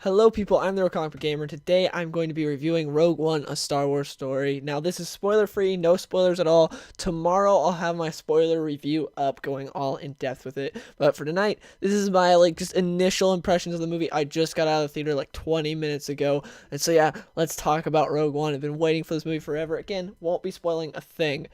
Hello people, I'm the Real Comic Book Gamer. Today I'm going to be reviewing Rogue One, a Star Wars story. Now this is spoiler free, no spoilers at all. Tomorrow I'll have my spoiler review up, going all in depth with it. But for tonight, this is my just initial impressions of the movie. I just got out of the theater like 20 minutes ago. And so yeah, let's talk about Rogue One. I've been waiting for this movie forever. Again, won't be spoiling a thing.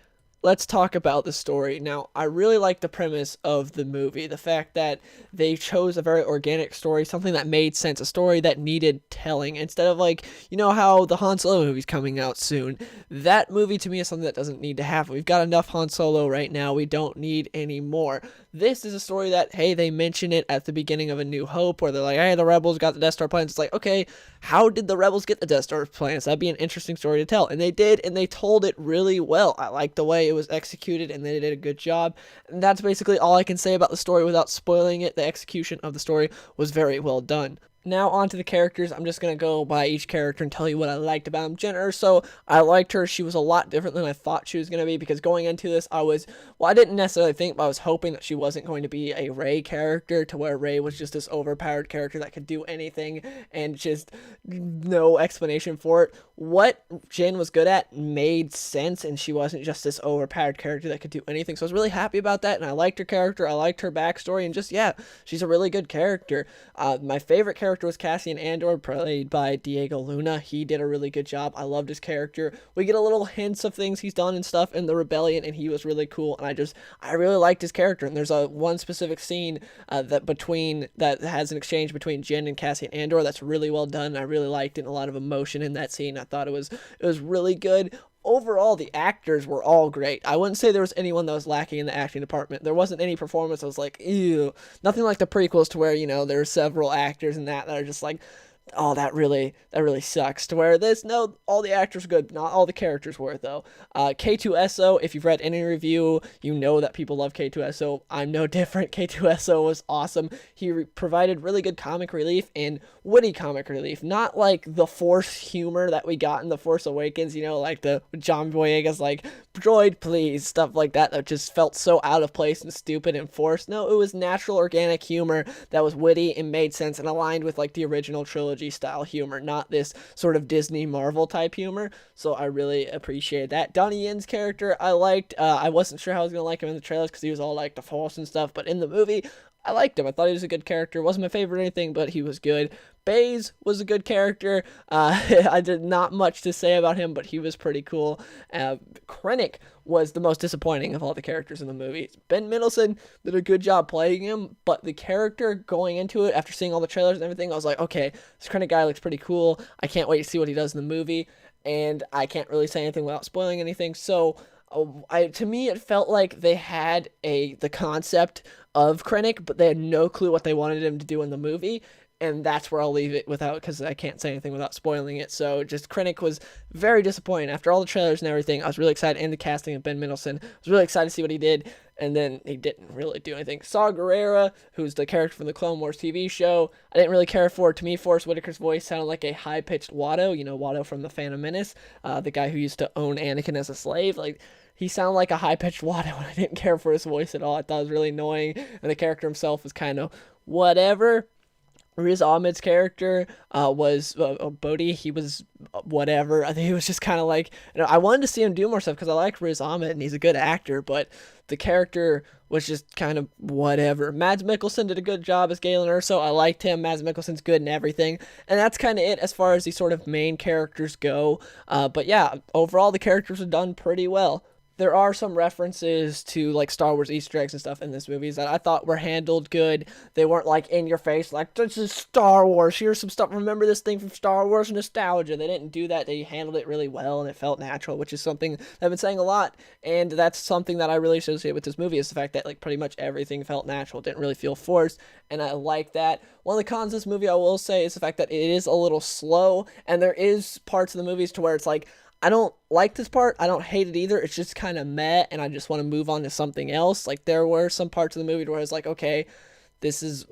Let's talk about the story. Now, I really like the premise of the movie. The fact that they chose a very organic story, something that made sense, a story that needed telling, instead of how the Han Solo movie's coming out soon. That movie to me is something that doesn't need to happen. We've got enough Han Solo right now. We don't need any more. This is a story that, hey, they mention it at the beginning of A New Hope, where they're like, hey, the rebels got the Death Star plans. It's like, okay, how did the rebels get the Death Star plans? That'd be an interesting story to tell. And they did, and they told it really well. I like the way it was executed, and they did a good job. And that's basically all I can say about the story without spoiling it. The execution of the story was very well done. Now on to the characters. I'm just going to go by each character and tell you what I liked about them. Jyn Erso, I liked her. She was a lot different than I thought she was going to be, because going into this, I didn't necessarily think, but I was hoping that she wasn't going to be a Rey character, to where Rey was just this overpowered character that could do anything and just no explanation for it. What Jyn was good at made sense, and she wasn't just this overpowered character that could do anything. So I was really happy about that, and I liked her character. I liked her backstory, and just, yeah, she's a really good character. My favorite character was Cassian Andor, played by Diego Luna. He did a really good job. I loved his character. We get a little hints of things he's done and stuff in the Rebellion, and he was really cool, and I really liked his character. And there's one specific scene that has an exchange between Jyn and Cassian Andor that's really well done. I really liked it, and a lot of emotion in that scene. I thought it was really good. Overall, the actors were all great. I wouldn't say there was anyone that was lacking in the acting department. There wasn't any performance that was like, ew. Nothing like the prequels, to where, there are several actors in that are just like, oh, that really sucks. To where no, all the actors were good. Not all the characters were, though. K2SO, if you've read any review, you know that people love K2SO. I'm no different. K2SO was awesome. He provided really good comic relief and witty comic relief. Not like the Force humor that we got in The Force Awakens, like the John Boyega's like, droid please, stuff like that just felt so out of place and stupid and forced. No, it was natural, organic humor that was witty and made sense and aligned with the original trilogy style humor, not this sort of Disney Marvel type humor. So I really appreciated that. Donnie Yen's character I liked. I wasn't sure how I was gonna like him in the trailers, because he was all like the Force and stuff, but in the movie I liked him. I thought he was a good character. Wasn't my favorite or anything, but he was good. Baze was a good character. I did not much to say about him, but he was pretty cool. Krennic was the most disappointing of all the characters in the movie. Ben Mendelsohn did a good job playing him, but the character going into it, after seeing all the trailers and everything, I was like, okay, this Krennic guy looks pretty cool. I can't wait to see what he does in the movie, and I can't really say anything without spoiling anything, so to me, it felt like they had the concept of Krennic, but they had no clue what they wanted him to do in the movie, and that's where I'll leave it because I can't say anything without spoiling it. So just Krennic was very disappointing. After all the trailers and everything, I was really excited, and the casting of Ben Mendelsohn. I was really excited to see what he did, and then he didn't really do anything. Saw Gerrera, who's the character from the Clone Wars TV show, I didn't really care for. To me, Forrest Whitaker's voice sounded like a high-pitched Watto, Watto from The Phantom Menace, the guy who used to own Anakin as a slave. He sounded like a high-pitched Watto, and I didn't care for his voice at all. I thought it was really annoying, and the character himself was kind of whatever. Riz Ahmed's character was Bodhi. He was whatever. I think he was just kind of like, I wanted to see him do more stuff because I like Riz Ahmed and he's a good actor, but the character was just kind of whatever. Mads Mikkelsen did a good job as Galen Erso. I liked him. Mads Mikkelsen's good and everything, and that's kind of it as far as the sort of main characters go. But yeah, overall the characters are done pretty well. There are some references to Star Wars Easter eggs and stuff in this movie that I thought were handled good. They weren't in your face, this is Star Wars, here's some stuff, remember this thing from Star Wars nostalgia. They didn't do that. They handled it really well, and it felt natural, which is something I've been saying a lot, and that's something that I really associate with this movie, is the fact that pretty much everything felt natural. It didn't really feel forced, and I like that. One of the cons of this movie, I will say, is the fact that it is a little slow, and there is parts of the movies to where it's I don't like this part. I don't hate it either. It's just kind of meh, and I just want to move on to something else. There were some parts of the movie where I was like, okay, this is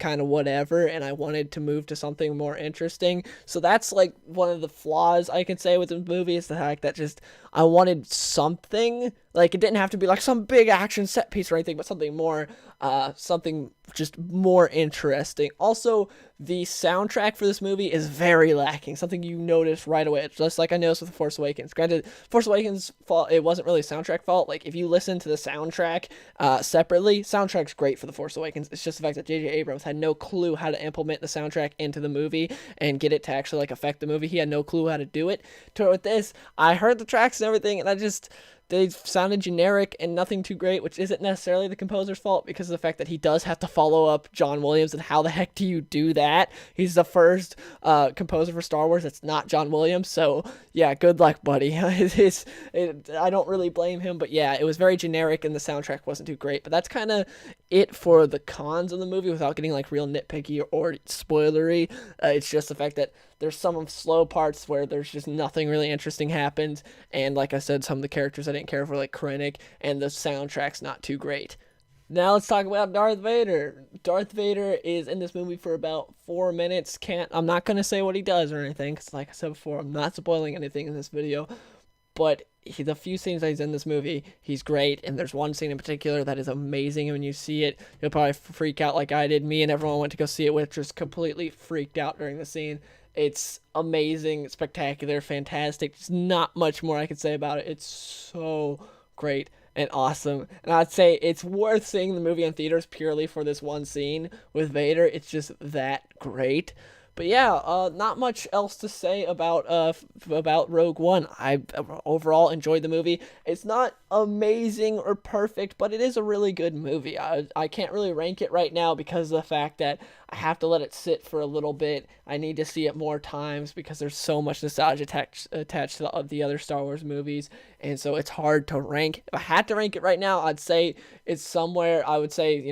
kind of whatever, and I wanted to move to something more interesting. So that's one of the flaws I can say with the movie, is the fact that just I wanted something Like, it didn't have to be like some big action set piece or anything, but something more, something just more interesting. Also, the soundtrack for this movie is very lacking. Something you notice right away. It's just like I noticed with Force Awakens. Granted, Force Awakens fault, it wasn't really soundtrack fault. Like, if you listen to the soundtrack separately, soundtrack's great for the Force Awakens. It's just the fact that J.J. Abrams had no clue how to implement the soundtrack into the movie and get it to actually like affect the movie. He had no clue how to do it. With this, I heard the tracks and everything, and they sounded generic and nothing too great, which isn't necessarily the composer's fault because of the fact that he does have to follow up John Williams, and how the heck do you do that? He's the first composer for Star Wars that's not John Williams, so yeah, good luck, buddy. I don't really blame him, but yeah, it was very generic and the soundtrack wasn't too great, but that's kind of it for the cons of the movie without getting like real nitpicky or spoilery. It's just the fact that there's some slow parts where there's just nothing really interesting happens, and like I said, some of the characters I didn't care for, like Krennic, and the soundtrack's not too great. Now let's talk about Darth Vader. Darth Vader is in this movie for about 4 minutes. I'm not gonna say what he does or anything, because like I said before, I'm not spoiling anything in this video. But the few scenes that he's in this movie, he's great, and there's one scene in particular that is amazing, and when you see it, you'll probably freak out like I did. Me and everyone went to go see it with just completely freaked out during the scene. It's amazing, spectacular, fantastic. There's not much more I could say about it. It's so great and awesome. And I'd say it's worth seeing the movie in theaters purely for this one scene with Vader. It's just that great. But yeah, not much else to say about Rogue One. I overall enjoyed the movie. It's not amazing or perfect, but it is a really good movie. I can't really rank it right now because of the fact that I have to let it sit for a little bit. I need to see it more times because there's so much nostalgia attached to the other Star Wars movies, and so it's hard to rank. If I had to rank it right now, I'd say it's somewhere. I would say,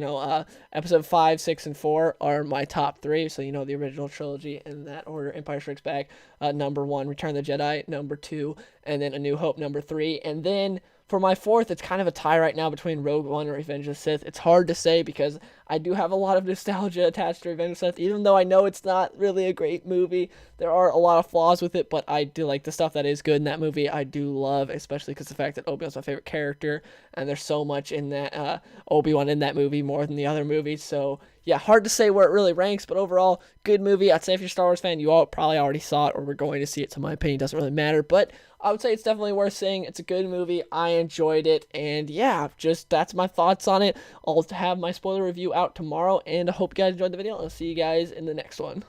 episode 5, 6, and 4 are my top 3. So the original trilogy in that order: Empire Strikes Back, number 1; Return of the Jedi, number 2; and then A New Hope, number 3. And then for my 4th, it's kind of a tie right now between Rogue One and Revenge of the Sith. It's hard to say because I do have a lot of nostalgia attached to Revenge of the Sith, even though I know it's not really a great movie. There are a lot of flaws with it, but I do like the stuff that is good in that movie. I do love, especially because the fact that Obi-Wan's my favorite character, and there's so much in that Obi-Wan in that movie more than the other movies. So yeah, hard to say where it really ranks, but overall, good movie. I'd say if you're a Star Wars fan, you all probably already saw it or were going to see it, so my opinion doesn't really matter, but I would say it's definitely worth seeing. It's a good movie. I enjoyed it, and yeah, that's my thoughts on it. I'll have my spoiler review out tomorrow, and I hope you guys enjoyed the video. I'll see you guys in the next one.